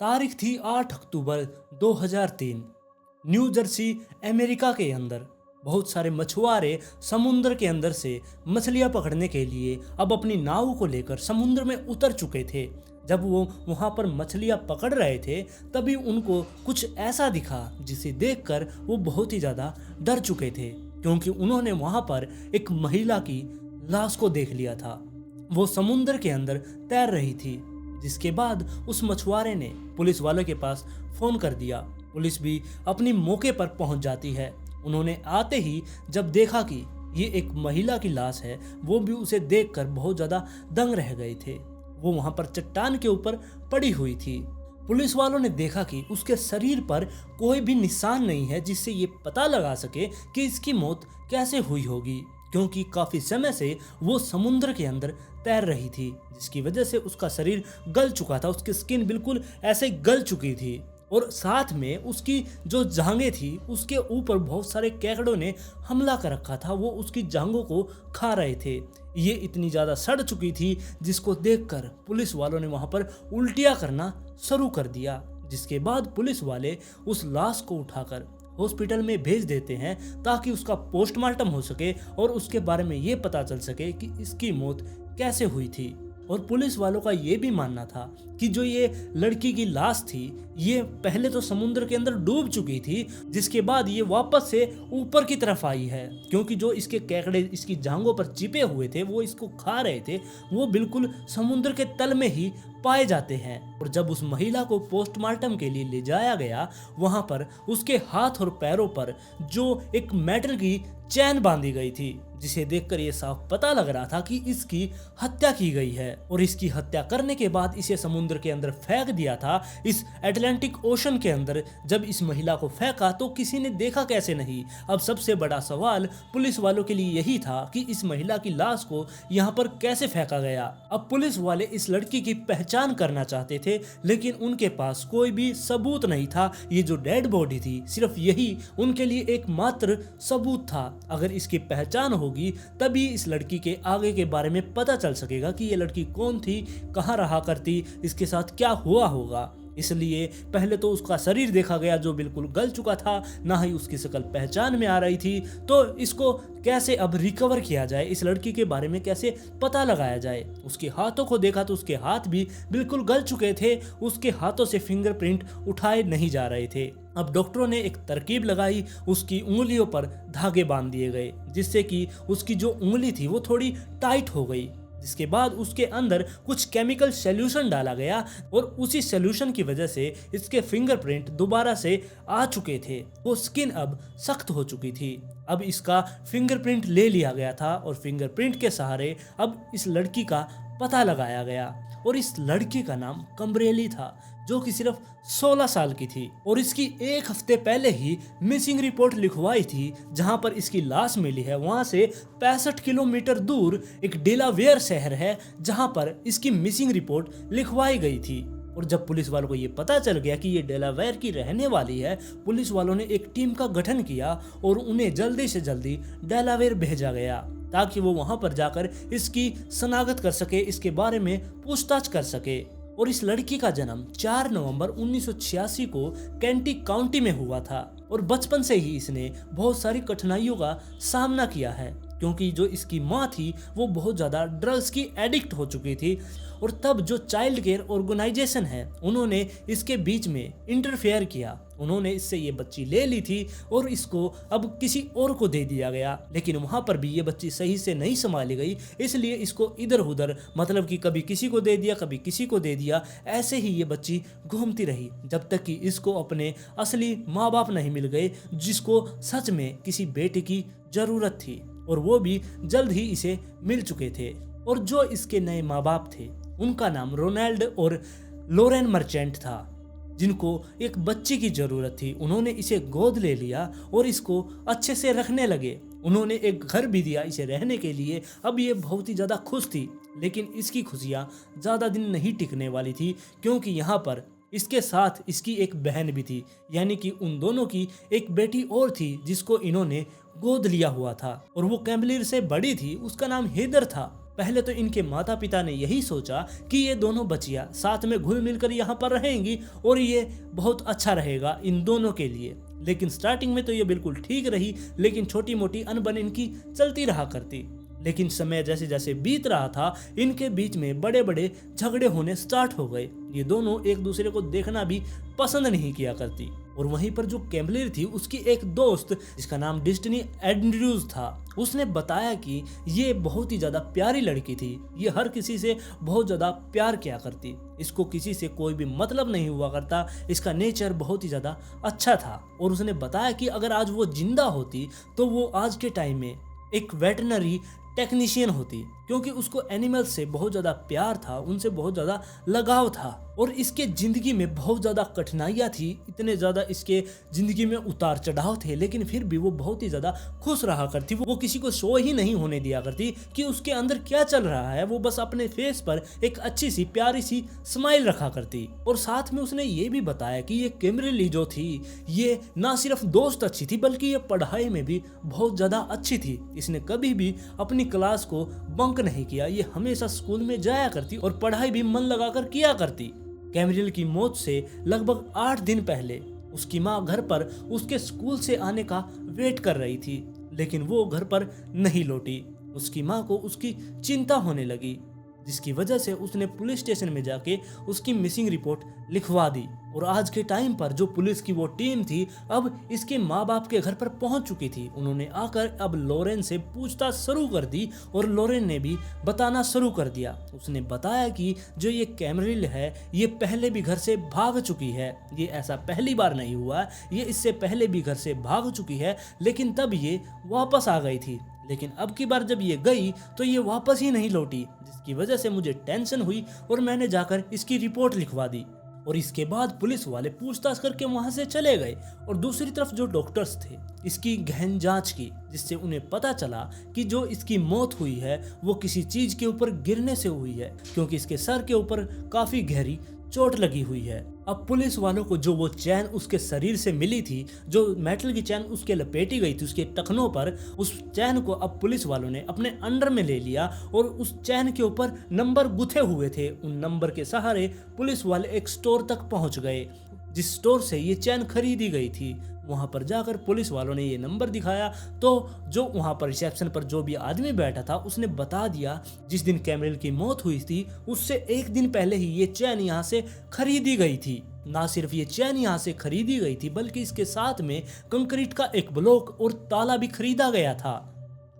तारीख थी 8 अक्टूबर 2003। New Jersey America के अंदर बहुत सारे मछुआरे समुद्र के अंदर से मछलियां पकड़ने के लिए अब अपनी नाव को लेकर समुद्र में उतर चुके थे। जब वो वहां पर मछलियां पकड़ रहे थे तभी उनको कुछ ऐसा दिखा जिसे देखकर वो बहुत ही ज़्यादा डर चुके थे, क्योंकि उन्होंने वहां पर एक महिला की लाश को देख लिया था। वो समुद्र के अंदर तैर रही थी, जिसके बाद उस मछुआरे ने पुलिस वालों के पास फ़ोन कर दिया। पुलिस भी अपनी मौके पर पहुंच जाती है। उन्होंने आते ही जब देखा कि ये एक महिला की लाश है, वो भी उसे देखकर बहुत ज़्यादा दंग रह गए थे। वो वहाँ पर चट्टान के ऊपर पड़ी हुई थी। पुलिस वालों ने देखा कि उसके शरीर पर कोई भी निशान नहीं है जिससे ये पता लगा सके कि इसकी मौत कैसे हुई होगी, क्योंकि काफ़ी समय से वो समुद्र के अंदर तैर रही थी, जिसकी वजह से उसका शरीर गल चुका था। उसकी स्किन बिल्कुल ऐसे गल चुकी थी और साथ में उसकी जो जांघें थी उसके ऊपर बहुत सारे केकड़ों ने हमला कर रखा था। वो उसकी जांघों को खा रहे थे। ये इतनी ज़्यादा सड़ चुकी थी जिसको देखकर पुलिस वालों ने वहाँ पर उल्टियाँ करना शुरू कर दिया, जिसके बाद पुलिस वाले उस लाश को उठाकर हॉस्पिटल में भेज देते हैं ताकि उसका पोस्टमार्टम हो सके और उसके बारे में ये पता चल सके कि इसकी मौत कैसे हुई थी। और पुलिस वालों का ये भी मानना था कि जो ये लड़की की लाश थी ये पहले तो समुद्र के अंदर डूब चुकी थी, जिसके बाद ये वापस से ऊपर की तरफ आई है, क्योंकि जो इसके केकड़े इसकी जांघों पर चिपे हुए थे वो इसको खा रहे थे, वो बिल्कुल समुद्र के तल में ही पाए जाते हैं। और जब उस महिला को पोस्टमार्टम के लिए ले जाया गया, वहां पर उसके हाथ और पैरों पर जो एक मेटल की चैन बांधी गई थी, जिसे देखकर ये साफ पता लग रहा था कि इसकी हत्या की गई है। और इसकी हत्या करने के बाद इसे समुद्र के अंदर फेंक दिया था, इस अटलांटिक ओशन के अंदर। जब इस महिला को फेंका तो किसी ने देखा कैसे नहीं। अब सबसे बड़ा सवाल पुलिस वालों के लिए यही था कि इस महिला की लाश को यहाँ पर कैसे फेंका गया। अब पुलिस वाले इस लड़की की पहचान करना चाहते थे, लेकिन उनके पास कोई भी सबूत नहीं था। ये जो डेड बॉडी थी सिर्फ यही उनके लिए एकमात्र सबूत था। अगर इसकी पहचान होगी तभी इस लड़की के आगे के बारे में पता चल सकेगा कि ये लड़की कौन थी, कहाँ रहा करती, इसके साथ क्या हुआ होगा। इसलिए पहले तो उसका शरीर देखा गया जो बिल्कुल गल चुका था, ना ही उसकी शक्ल पहचान में आ रही थी। तो इसको कैसे अब रिकवर किया जाए, इस लड़की के बारे में कैसे पता लगाया जाए। उसके हाथों को देखा तो उसके हाथ भी बिल्कुल गल चुके थे, उसके हाथों से फिंगरप्रिंट उठाए नहीं जा रहे थे। अब डॉक्टरों ने एक तरकीब लगाई, उसकी उंगलियों पर धागे बांध दिए गए, जिससे कि उसकी जो उंगली थी वो थोड़ी टाइट हो गई। जिसके बाद उसके अंदर कुछ केमिकल सॉल्यूशन डाला गया और उसी सॉल्यूशन की वजह से इसके फिंगरप्रिंट दोबारा से आ चुके थे। वो स्किन अब सख्त हो चुकी थी। अब इसका फिंगरप्रिंट ले लिया गया था और फिंगरप्रिंट के सहारे अब इस लड़की का पता लगाया गया। और इस लड़की का नाम कम्बरेली था, जो कि सिर्फ 16 साल की थी। और इसकी एक हफ्ते पहले ही मिसिंग रिपोर्ट लिखवाई थी। जहां पर इसकी लाश मिली है वहां से 65 किलोमीटर दूर एक डेलावेयर शहर है, जहां पर इसकी मिसिंग रिपोर्ट लिखवाई गई थी। और जब पुलिस वालों को ये पता चल गया कि ये डेलावेयर की रहने वाली है, पुलिस वालों ने एक टीम का गठन किया और उन्हें जल्दी से जल्दी डेलावेयर भेजा गया, ताकि वो वहां पर जाकर इसकी शनाख्त कर सके, इसके बारे में पूछताछ कर सके। और इस लड़की का जन्म 4 नवंबर 1986 को केंटी काउंटी में हुआ था। और बचपन से ही इसने बहुत सारी कठिनाइयों का सामना किया है, क्योंकि जो इसकी माँ थी वो बहुत ज़्यादा ड्रग्स की एडिक्ट हो चुकी थी। और तब जो चाइल्ड केयर ऑर्गेनाइजेशन है उन्होंने इसके बीच में इंटरफेयर किया। उन्होंने इससे ये बच्ची ले ली थी और इसको अब किसी और को दे दिया गया। लेकिन वहाँ पर भी ये बच्ची सही से नहीं संभाली गई, इसलिए इसको इधर उधर, मतलब कि कभी किसी को दे दिया कभी किसी को दे दिया, ऐसे ही ये बच्ची घूमती रही जब तक कि इसको अपने असली माँ बाप नहीं मिल गए, जिसको सच में किसी बेटे की ज़रूरत थी। और वो भी जल्द ही इसे मिल चुके थे। और जो इसके नए माँ बाप थे उनका नाम रोनाल्ड और लोरेन मर्चेंट था, जिनको एक बच्ची की ज़रूरत थी। उन्होंने इसे गोद ले लिया और इसको अच्छे से रखने लगे। उन्होंने एक घर भी दिया इसे रहने के लिए। अब ये बहुत ही ज़्यादा खुश थी, लेकिन इसकी खुशियाँ ज़्यादा दिन नहीं टिकने वाली थी, क्योंकि यहाँ पर इसके साथ इसकी एक बहन भी थी, यानी कि उन दोनों की एक बेटी और थी जिसको इन्होंने गोद लिया हुआ था। और वो कैम्बलिर से बड़ी थी, उसका नाम हेदर था। पहले तो इनके माता पिता ने यही सोचा कि ये दोनों बच्चियां साथ में घुल मिलकर यहाँ पर रहेंगी और ये बहुत अच्छा रहेगा इन दोनों के लिए। लेकिन स्टार्टिंग में तो ये बिल्कुल ठीक रही, लेकिन छोटी मोटी अनबन इनकी चलती रहा करती। लेकिन समय जैसे जैसे बीत रहा था, इनके बीच में बड़े बड़े झगड़े होने स्टार्ट हो गए। ये दोनों एक दूसरे को देखना भी पसंद नहीं किया करती। और वहीं पर जो कैमलिन थी, उसकी एक दोस्त जिसका नाम डेस्टिनी एंड्रयूज था, उसने बताया कि ये बहुत ही ज़्यादा प्यारी लड़की थी। ये हर किसी से बहुत ज़्यादा प्यार किया करती, इसको किसी से कोई भी मतलब नहीं हुआ करता, इसका नेचर बहुत ही ज़्यादा अच्छा था। और उसने बताया कि अगर आज वो जिंदा होती तो वो आज के टाइम में एक वेटरनरी टेक्नीशियन होती, क्योंकि उसको एनिमल्स से बहुत ज़्यादा प्यार था, उनसे बहुत ज़्यादा लगाव था। और इसके ज़िंदगी में बहुत ज़्यादा कठिनाइयाँ थी, इतने ज़्यादा इसके ज़िंदगी में उतार चढ़ाव थे, लेकिन फिर भी वो बहुत ही ज़्यादा खुश रहा करती। वो किसी को शो ही नहीं होने दिया करती कि उसके अंदर क्या चल रहा है। वो बस अपने फेस पर एक अच्छी सी प्यारी सी स्माइल रखा करती। और साथ में उसने ये भी बताया कि ये कैमरिली जो थी, ये ना सिर्फ दोस्त अच्छी थी, बल्कि ये पढ़ाई में भी बहुत ज़्यादा अच्छी थी। इसने कभी भी अपनी क्लास को बंक नहीं किया, ये हमेशा स्कूल में जाया करती और पढ़ाई भी मन लगाकर किया करती। कैमरिल की मौत से लगभग 8 दिन पहले उसकी माँ घर पर उसके स्कूल से आने का वेट कर रही थी, लेकिन वो घर पर नहीं लौटी। उसकी माँ को उसकी चिंता होने लगी, जिसकी वजह से उसने पुलिस स्टेशन में जाके उसकी मिसिंग रिपोर्ट लिखवा दी। और आज के टाइम पर जो पुलिस की वो टीम थी, अब इसके माँ बाप के घर पर पहुंच चुकी थी। उन्होंने आकर अब लॉरेन से पूछताछ शुरू कर दी और लॉरेन ने भी बताना शुरू कर दिया। उसने बताया कि जो ये कैमरिल है, ये पहले भी घर से भाग चुकी है। ये ऐसा पहली बार नहीं हुआ, ये इससे पहले भी घर से भाग चुकी है, लेकिन तब ये वापस आ गई थी। लेकिन अब की बार जब ये गई तो ये वापस ही नहीं लौटी, जिसकी वजह से मुझे टेंशन हुई और मैंने जाकर इसकी रिपोर्ट लिखवा दी। और इसके बाद पुलिस वाले पूछताछ करके वहां से चले गए। और दूसरी तरफ जो डॉक्टर्स थे, इसकी गहन जांच की, जिससे उन्हें पता चला कि जो इसकी मौत हुई है वो किसी चीज के ऊपर गिरने से हुई है, क्योंकि इसके सर के ऊपर काफी गहरी चोट लगी हुई है। अब पुलिस वालों को जो वो चैन उसके शरीर से मिली थी, जो मेटल की चैन उसके लपेटी गई थी उसके टखनों पर, उस चैन को अब पुलिस वालों ने अपने अंडर में ले लिया और उस चैन के ऊपर नंबर गुथे हुए थे। उन नंबर के सहारे पुलिस वाले एक स्टोर तक पहुंच गए, जिस स्टोर से ये चैन खरीदी गई थी। वहां पर जाकर पुलिस वालों ने ये नंबर दिखाया, तो जो वहां पर रिसेप्शन पर जो भी आदमी बैठा था, उसने बता दिया जिस दिन कैमरिल की मौत हुई थी उससे 1 दिन पहले ही ये चैन यहाँ से खरीदी गई थी। ना सिर्फ ये चैन यहाँ से खरीदी गई थी, बल्कि इसके साथ में कंक्रीट का एक ब्लॉक और ताला भी खरीदा गया था।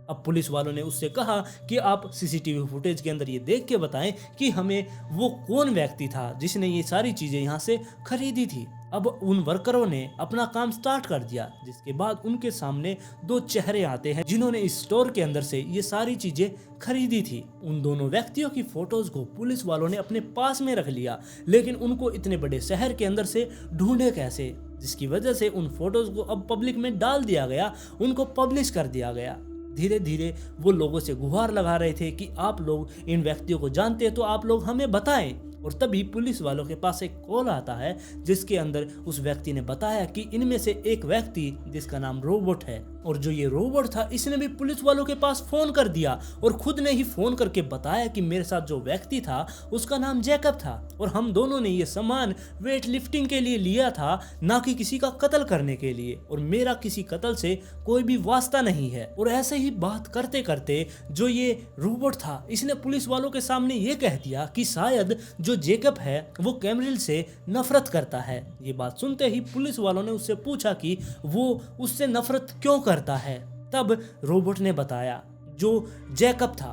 अब पुलिस वालों ने उससे कहा कि आप सीसीटीवी फुटेज के अंदर ये देख के बताएं कि हमें वो कौन व्यक्ति था जिसने ये सारी चीजें यहाँ से खरीदी थी। अब उन वर्करों ने अपना काम स्टार्ट कर दिया, जिसके बाद उनके सामने 2 चेहरे आते हैं जिन्होंने इस स्टोर के अंदर से ये सारी चीजें खरीदी थी। उन दोनों व्यक्तियों की फोटोज को पुलिस वालों ने अपने पास में रख लिया, लेकिन उनको इतने बड़े शहर के अंदर से ढूंढे कैसे, जिसकी वजह से उन फोटोज को अब पब्लिक में डाल दिया गया, उनको पब्लिश कर दिया गया। धीरे धीरे वो लोगों से गुहार लगा रहे थे कि आप लोग इन व्यक्तियों को जानते हैं तो आप लोग हमें बताएं। और तभी पुलिस वालों के पास एक कॉल आता है, जिसके अंदर उस व्यक्ति ने बताया कि इनमें से एक व्यक्ति जिसका नाम रोबोट है, और जो ये रोबोट था इसने भी पुलिस वालों के पास फोन कर दिया और खुद ने ही फोन करके बताया कि मेरे साथ जो व्यक्ति था उसका नाम जैकब था और हम दोनों ने ये सामान वेट लिफ्टिंग के लिए लिया था, ना कि किसी का कत्ल करने के लिए, और मेरा किसी कत्ल से कोई भी वास्ता नहीं है। और ऐसे ही बात करते करते जो ये रोबोट था इसने पुलिस वालों के सामने ये कह दिया कि शायद जो जैकब है वो कैमरिल से नफरत करता है। ये बात सुनते ही पुलिस वालों ने उससे पूछा कि वो उससे नफरत क्यों करता है। तब रोबोट ने बताया जो जैकब था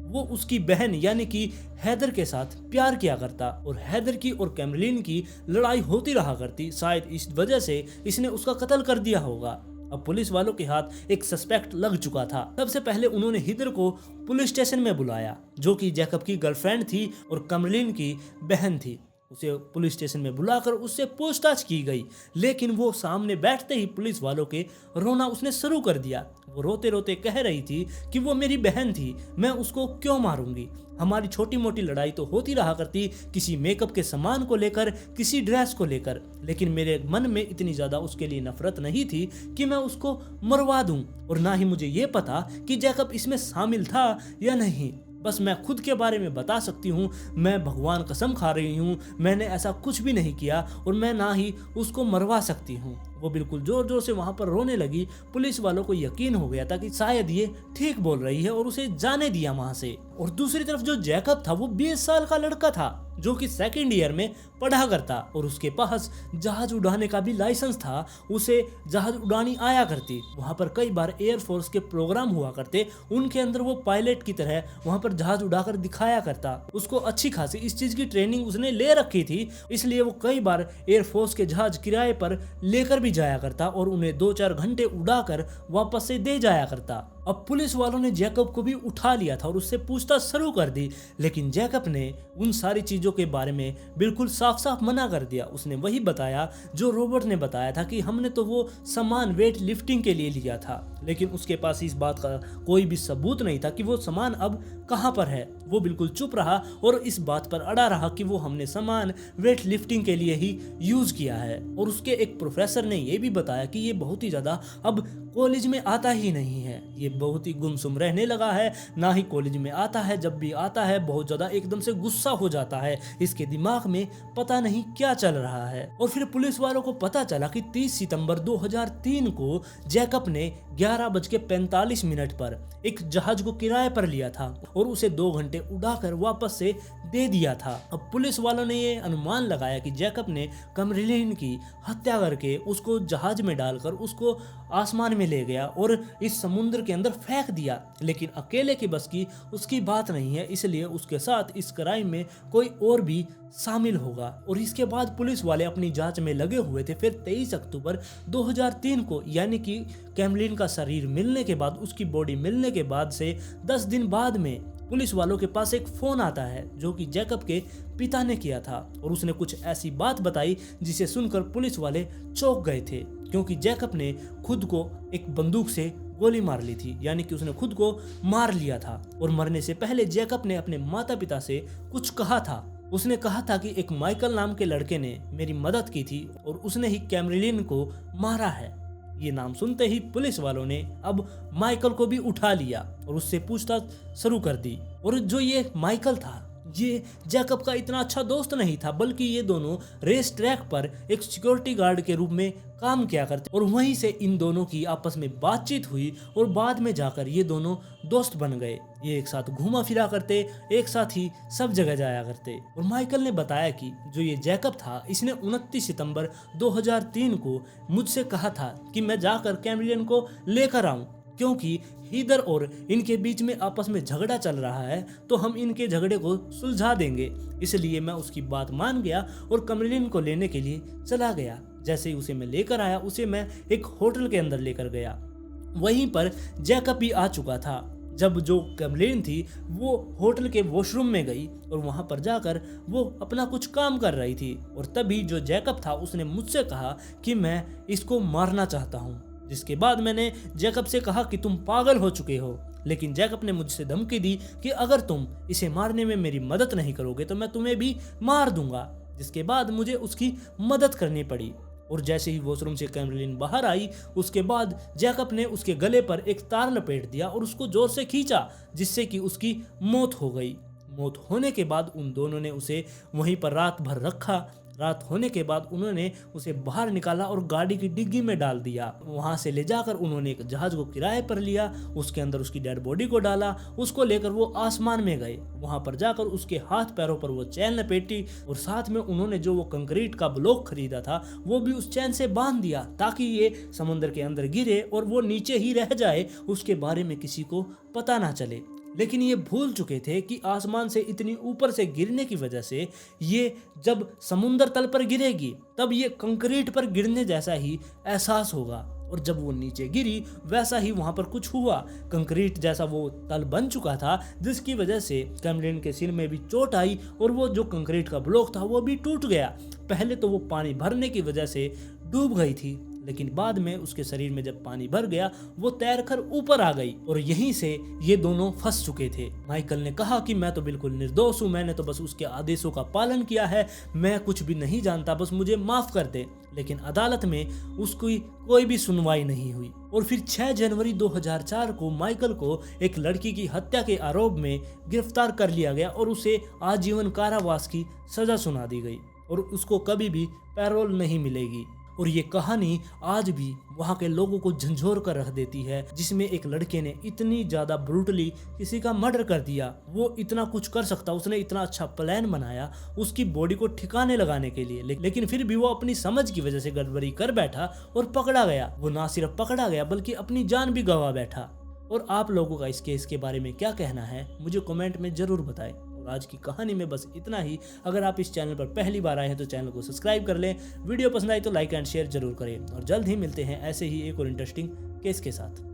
वो उसकी बहन यानी कि हैदर के साथ प्यार किया करता और हैदर की और कैमरिन की लड़ाई होती रहा करती, शायद इस वजह से इसने उसका कत्ल कर दिया होगा। अब पुलिस वालों के हाथ एक सस्पेक्ट लग चुका था। सबसे पहले उन्होंने हैदर को पुलिस स्टेशन में बुलाया, जो कि जैकब की गर्लफ्रेंड थी और कैमरिन की बहन थी। उसे पुलिस स्टेशन में बुलाकर उससे पूछताछ की गई, लेकिन वो सामने बैठते ही पुलिस वालों के रोना उसने शुरू कर दिया। वो रोते रोते कह रही थी कि वो मेरी बहन थी, मैं उसको क्यों मारूंगी। हमारी छोटी मोटी लड़ाई तो होती रहा करती, किसी मेकअप के सामान को लेकर, किसी ड्रेस को लेकर, लेकिन मेरे मन में इतनी ज़्यादा उसके लिए नफरत नहीं थी कि मैं उसको मरवा दूं। और ना ही मुझे ये पता कि जैकब इसमें शामिल था या नहीं। बस मैं खुद के बारे में बता सकती हूँ, मैं भगवान कसम खा रही हूँ, मैंने ऐसा कुछ भी नहीं किया और मैं ना ही उसको मरवा सकती हूँ। वो बिल्कुल जोर जोर से वहां पर रोने लगी। पुलिस वालों को यकीन हो गया था कि शायद ये ठीक बोल रही है और उसे जाने दिया वहां से। और दूसरी तरफ जो जैकब था वो 20 साल का लड़का था जो कि सेकंड ईयर में पढ़ा करता और उसके पास जहाज उड़ाने का भी लाइसेंस था, उसे जहाज उड़ानी आया करती। वहां पर कई बार एयरफोर्स के प्रोग्राम हुआ करते, उनके अंदर वो पायलट की तरह वहां पर जहाज उड़ाकर दिखाया करता। उसको अच्छी खासी इस चीज की ट्रेनिंग उसने ले रखी थी, इसलिए वो कई बार एयरफोर्स के जहाज किराए पर लेकर भी जाया करता और उन्हें 2-4 घंटे उड़ाकर वापस से दे जाया करता। अब पुलिस वालों ने जैकब को भी उठा लिया था और उससे पूछताछ शुरू कर दी, लेकिन जैकब ने उन सारी चीजों के बारे में बिल्कुल साफ साफ मना कर दिया। उसने वही बताया जो रॉबर्ट ने बताया था कि हमने तो वो सामान वेट लिफ्टिंग के लिए लिया था, लेकिन उसके पास इस बात का कोई भी सबूत नहीं था कि वो सामान अब कहाँ पर है। वो बिल्कुल चुप रहा और इस बात पर अड़ा रहा कि वो हमने सामान वेट लिफ्टिंग के लिए ही यूज किया है। और उसके एक प्रोफेसर ने ये भी बताया कि ये बहुत ही ज्यादा अब कॉलेज में आता ही नहीं है, ये बहुत ही गुमसुम रहने लगा है, ना ही कॉलेज में आता है, जब भी आता है बहुत ज्यादा एकदम से गुस्सा हो जाता है, इसके दिमाग में पता नहीं क्या चल रहा है। और फिर पुलिस वालों को पता चला कि 30 सितंबर 2003 को जैकब ने 11:45 पर एक जहाज को किराए पर लिया था और उसे 2 घंटे उड़ाकर वापस से दे दिया था। अब पुलिस वालों ने ये अनुमान लगाया कि जैकब ने कैमरलीन की हत्या करके उसको जहाज में डालकर उसको आसमान में ले गया और इस समुद्र के अंदर फेंक दिया, लेकिन अकेले की बस की उसकी बात नहीं है, इसलिए उसके साथ इस क्राइम में कोई और भी शामिल होगा। और इसके बाद पुलिस वाले अपनी जांच में लगे हुए थे। फिर 23 अक्टूबर 2003 को, यानी कि कैमलिन का शरीर मिलने के बाद, उसकी बॉडी मिलने के बाद से 10 दिन बाद में पुलिस वालों के पास एक फोन आता है जो कि जैकब के पिता ने किया था और उसने कुछ ऐसी बात बताई जिसे सुनकर पुलिस वाले चौंक गए थे, क्योंकि जैकब ने खुद को एक बंदूक से गोली मार ली थी, यानी कि उसने खुद को मार लिया था। और मरने से पहले जैकब ने अपने माता पिता से कुछ कहा था। उसने कहा था कि एक माइकल नाम के लड़के ने मेरी मदद की थी और उसने ही कैमरलीन को मारा है। ये नाम सुनते ही पुलिस वालों ने अब माइकल को भी उठा लिया और उससे पूछताछ शुरू कर दी। और जो ये माइकल था, ये जैकब का इतना अच्छा दोस्त नहीं था, बल्कि ये दोनों रेस ट्रैक पर एक सिक्योरिटी गार्ड के रूप में काम किया करते और वहीं से इन दोनों की आपस में बातचीत हुई और बाद में जाकर ये दोनों दोस्त बन गए। ये एक साथ घूमा फिरा करते, एक साथ ही सब जगह जाया करते। और माइकल ने बताया कि जो ये जैकब था, इसने 29 सितंबर 2003 को मुझसे कहा था कि मैं जाकर कैमलिन को लेकर आऊं, क्योंकि हीदर और इनके बीच में आपस में झगड़ा चल रहा है, तो हम इनके झगड़े को सुलझा देंगे। इसलिए मैं उसकी बात मान गया और कैमलिन को लेने के लिए चला गया। जैसे ही उसे मैं लेकर आया, उसे मैं एक होटल के अंदर लेकर गया। वहीं पर जैकब भी आ चुका था। जब जो कैमलिन थी वो होटल के वॉशरूम में गई और वहां पर जाकर वो अपना कुछ काम कर रही थी, और तभी जो जैकब था उसने मुझसे कहा कि मैं इसको मारना चाहता हूँ। जिसके बाद मैंने जैकब से कहा कि तुम पागल हो चुके हो, लेकिन जैकब ने मुझसे धमकी दी कि अगर तुम इसे मारने में मेरी मदद नहीं करोगे तो मैं तुम्हें भी मार दूंगा। जिसके बाद मुझे उसकी मदद करनी पड़ी। और जैसे ही वॉशरूम से कैमरलीन बाहर आई, उसके बाद जैकब ने उसके गले पर एक तार लपेट दिया और उसको जोर से खींचा, जिससे कि उसकी मौत हो गई। मौत होने के बाद उन दोनों ने उसे वहीं पर रात भर रखा। रात होने के बाद उन्होंने उसे बाहर निकाला और गाड़ी की डिग्गी में डाल दिया। वहां से ले जाकर उन्होंने एक जहाज को किराए पर लिया, उसके अंदर उसकी डेड बॉडी को डाला, उसको लेकर वो आसमान में गए। वहां पर जाकर उसके हाथ पैरों पर वो चैन लपेटी और साथ में उन्होंने जो वो कंक्रीट का ब्लॉक खरीदा था वो भी उस चैन से बांध दिया, ताकि ये समुद्र के अंदर गिरे और वो नीचे ही रह जाए, उसके बारे में किसी को पता ना चले। लेकिन ये भूल चुके थे कि आसमान से इतनी ऊपर से गिरने की वजह से ये जब समुद्र तल पर गिरेगी तब ये कंक्रीट पर गिरने जैसा ही एहसास होगा, और जब वो नीचे गिरी वैसा ही वहां पर कुछ हुआ। कंक्रीट जैसा वो तल बन चुका था, जिसकी वजह से कैमलिन के सिर में भी चोट आई और वो जो कंक्रीट का ब्लॉक था वो भी टूट गया। पहले तो वो पानी भरने की वजह से डूब गई थी, लेकिन बाद में उसके शरीर में जब पानी भर गया वो तैरकर ऊपर आ गई और यहीं से ये दोनों फंस चुके थे। माइकल ने कहा कि मैं तो बिल्कुल निर्दोष हूँ, मैंने तो बस उसके आदेशों का पालन किया है, मैं कुछ भी नहीं जानता, बस मुझे माफ कर दे। लेकिन अदालत में उसकी कोई भी सुनवाई नहीं हुई और फिर 6 जनवरी 2004 को माइकल को एक लड़की की हत्या के आरोप में गिरफ्तार कर लिया गया और उसे आजीवन कारावास की सजा सुना दी गई और उसको कभी भी पैरोल नहीं मिलेगी। और ये कहानी आज भी वहाँ के लोगों को झंझोर कर रख देती है, जिसमें एक लड़के ने इतनी ज़्यादा ब्रूटली किसी का मर्डर कर दिया। वो इतना कुछ कर सकता, उसने इतना अच्छा प्लान बनाया उसकी बॉडी को ठिकाने लगाने के लिए, लेकिन फिर भी वो अपनी समझ की वजह से गड़बड़ी कर बैठा और पकड़ा गया। वो ना सिर्फ पकड़ा गया बल्कि अपनी जान भी गंवा बैठा। और आप लोगों का इस केस के बारे में क्या कहना है मुझे कमेंट में ज़रूर बताएं। और आज की कहानी में बस इतना ही। अगर आप इस चैनल पर पहली बार आए हैं तो चैनल को सब्सक्राइब कर लें, वीडियो पसंद आई तो लाइक एंड शेयर जरूर करें और जल्द ही मिलते हैं ऐसे ही एक और इंटरेस्टिंग केस के साथ।